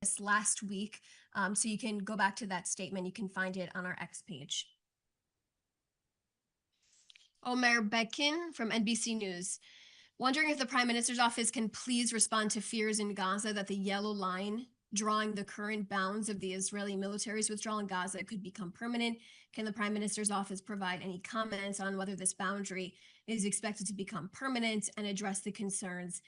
this last week. So you can go back to that statement. You can find it on our X page. Omer Bekin from NBC News. Wondering if the Prime Minister's office can please respond to fears in Gaza that the yellow line drawing the current bounds of the Israeli military's withdrawal in Gaza could become permanent. Can the Prime Minister's office provide any comments on whether this boundary is expected to become permanent and address the concerns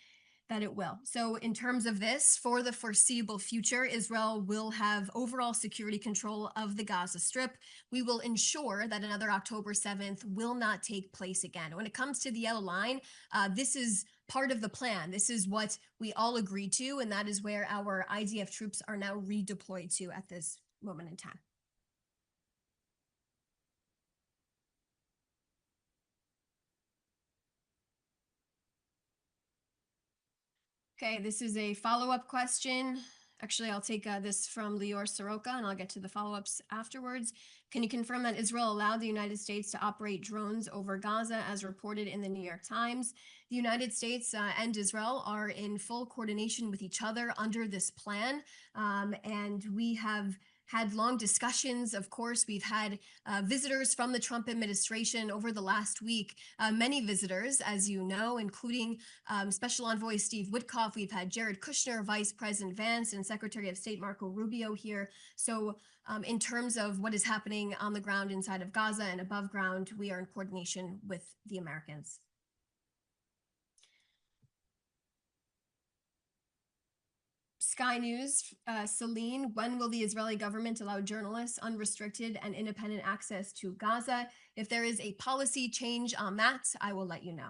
that it will? So in terms of this, for the foreseeable future, Israel will have overall security control of the Gaza Strip. We will ensure that another October 7th will not take place again. When it comes to the yellow line, this is part of the plan. This is what we all agreed to, and that is where our IDF troops are now redeployed to at this moment in time. Okay, this is a follow-up question. Actually, I'll take this from Lior Soroka, and I'll get to the follow-ups afterwards. Can you confirm that Israel allowed the United States to operate drones over Gaza, as reported in the New York Times? The United States and Israel are in full coordination with each other under this plan, and we have had long discussions. Of course, we've had visitors from the Trump administration over the last week, many visitors, as you know, including Special Envoy Steve Witkoff. We've had Jared Kushner, Vice President Vance, and Secretary of State Marco Rubio here. So in terms of what is happening on the ground inside of Gaza and above ground, we are in coordination with the Americans. Sky News, Celine, when will the Israeli government allow journalists unrestricted and independent access to Gaza? If there is a policy change on that, I will let you know.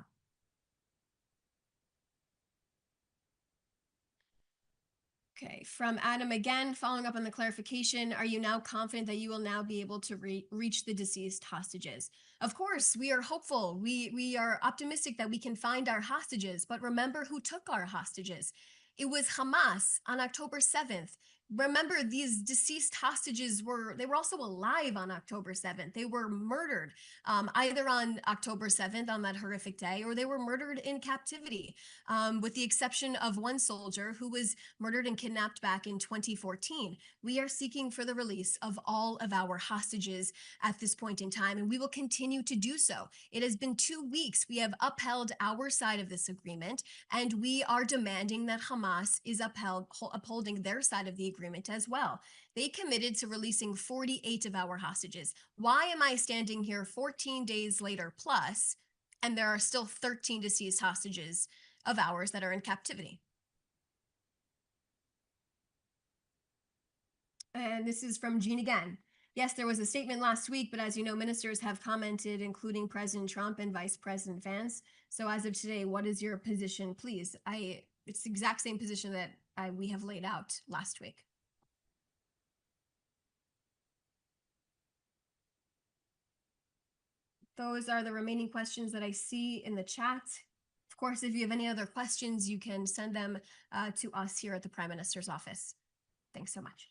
Okay, from Adam again, following up on the clarification, are you now confident that you will now be able to reach the deceased hostages? Of course, we are hopeful. We are optimistic that we can find our hostages, but remember who took our hostages. It was Hamas on October 7th. Remember, these deceased hostages were also alive on October 7th. They were murdered either on October 7th, on that horrific day, or they were murdered in captivity, with the exception of one soldier who was murdered and kidnapped back in 2014. We are seeking for the release of all of our hostages at this point in time, and we will continue to do so. It has been 2 weeks. We have upheld our side of this agreement, and we are demanding that Hamas is upholding their side of the agreement as well. They committed to releasing 48 of our hostages. Why am I standing here 14 days later plus, and there are still 13 deceased hostages of ours that are in captivity? And this is from Jean again. Yes, there was a statement last week, but as you know, ministers have commented, including President Trump and Vice President Vance. So as of today, what is your position, please? It's the exact same position that we have laid out last week. Those are the remaining questions that I see in the chat. Of course, if you have any other questions, you can send them to us here at the Prime Minister's office. Thanks so much.